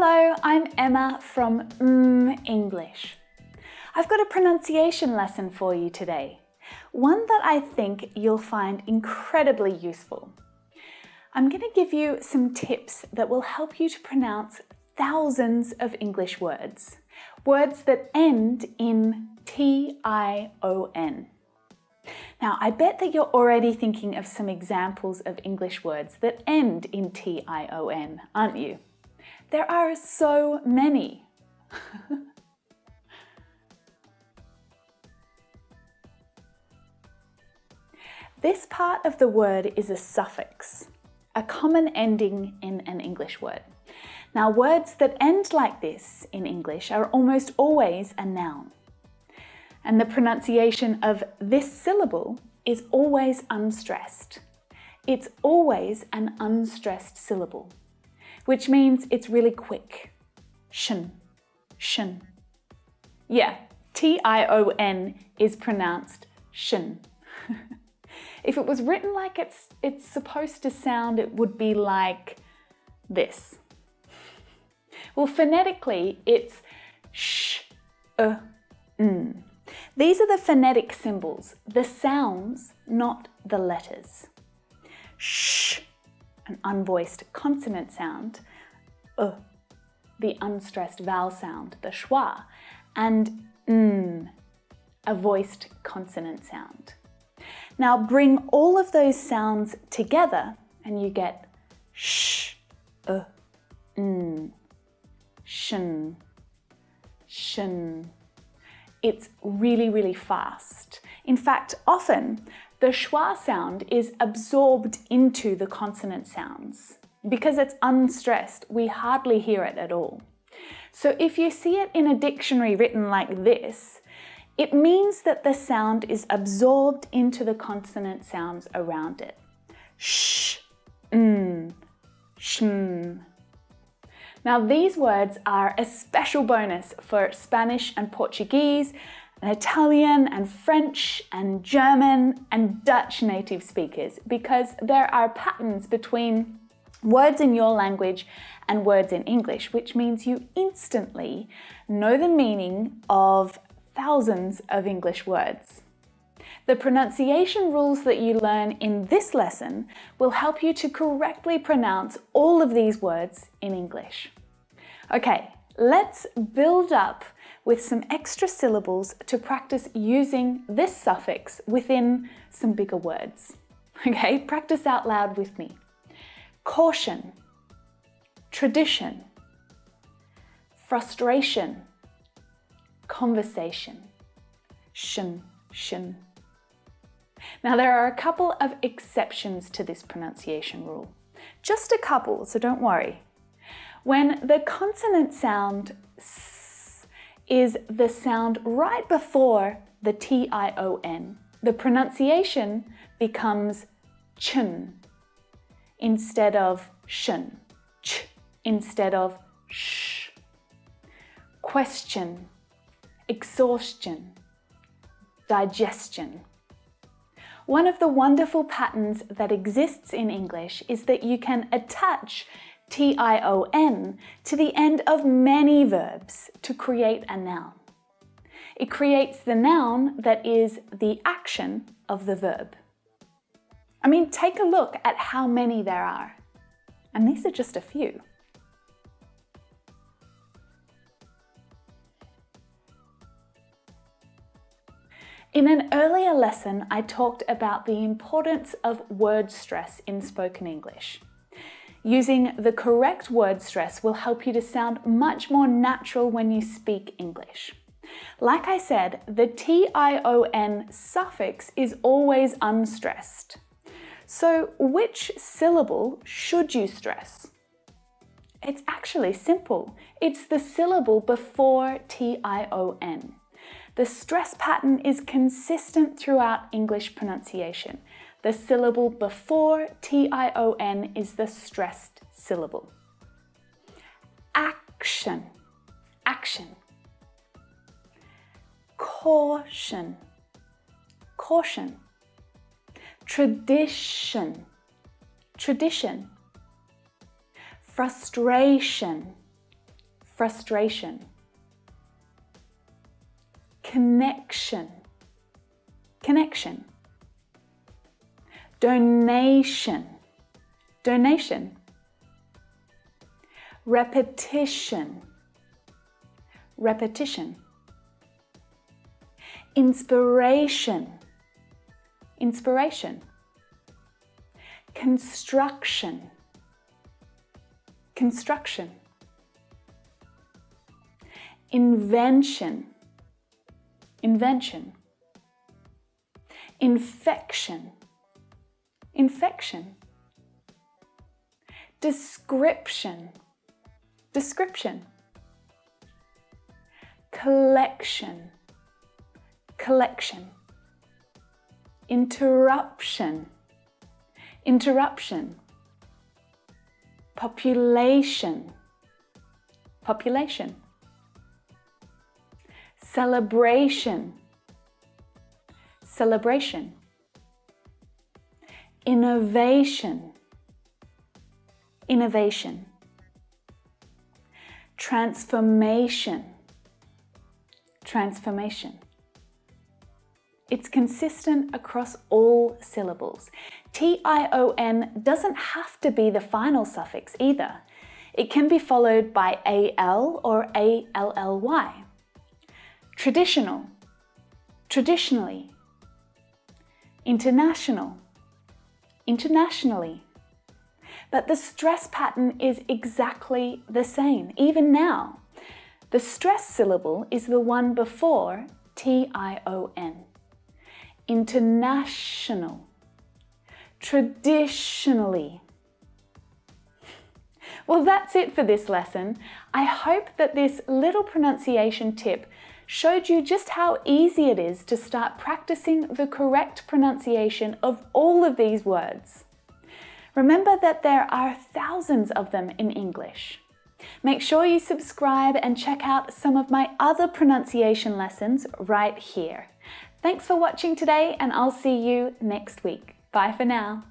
Hello, I'm Emma from mmmEnglish. I've got a pronunciation lesson for you today, one that I think you'll find incredibly useful. I'm going to give you some tips that will help you to pronounce thousands of English words, words that end in TION. Now, I bet that you're already thinking of some examples of English words that end in TION, aren't you? There are so many. This part of the word is a suffix, a common ending in an English word. Now, words that end like this in English are almost always a noun. And the pronunciation of this syllable is always unstressed. It's always an unstressed syllable, which means it's really quick. Shun, shun. Yeah, TION is pronounced shun. If it was written like it's supposed to sound, it would be like this. Well, phonetically, it's sh, n. These are the phonetic symbols, the sounds, not the letters. Sh, an unvoiced consonant sound, the unstressed vowel sound, the schwa, and n, a voiced consonant sound. Now bring all of those sounds together and you get sh, n, shun, shun. It's really, really fast. In fact, often the schwa sound is absorbed into the consonant sounds. Because it's unstressed, we hardly hear it at all. So if you see it in a dictionary written like this, it means that the sound is absorbed into the consonant sounds around it. Sh, n, shn. Now these words are a special bonus for Spanish and Portuguese, and Italian and French and German and Dutch native speakers, because there are patterns between words in your language and words in English, which means you instantly know the meaning of thousands of English words. The pronunciation rules that you learn in this lesson will help you to correctly pronounce all of these words in English. Okay, let's build up with some extra syllables to practice using this suffix within some bigger words. Okay, practice out loud with me. Caution, tradition, frustration, conversation, shun, shun. Now there are a couple of exceptions to this pronunciation rule. Just a couple, so don't worry. When the consonant sound s is the sound right before the TION, the pronunciation becomes chun instead of shun, ch instead of sh. Question, exhaustion, digestion. One of the wonderful patterns that exists in English is that you can attach TION to the end of many verbs to create a noun. It creates the noun that is the action of the verb. I mean, take a look at how many there are. And these are just a few. In an earlier lesson, I talked about the importance of word stress in spoken English. Using the correct word stress will help you to sound much more natural when you speak English. Like I said, the TION suffix is always unstressed. So which syllable should you stress? It's actually simple. It's the syllable before TION. The stress pattern is consistent throughout English pronunciation. The syllable before TION is the stressed syllable. Action, action. Caution, caution. Tradition, tradition. Frustration, frustration, connection, connection, donation, donation, repetition, repetition, inspiration, inspiration, construction, construction, invention, invention, infection, infection, description, description, collection, collection, interruption, interruption, population, population, celebration, celebration, innovation, innovation, transformation, transformation. It's consistent across all syllables. TION doesn't have to be the final suffix either. It can be followed by AL or ALLY. Traditional, traditionally. International, internationally. But the stress pattern is exactly the same, even now. The stress syllable is the one before TION. International, traditionally. Well, that's it for this lesson. I hope that this little pronunciation tip showed you just how easy it is to start practicing the correct pronunciation of all of these words. Remember that there are thousands of them in English. Make sure you subscribe and check out some of my other pronunciation lessons right here. Thanks for watching today, and I'll see you next week. Bye for now.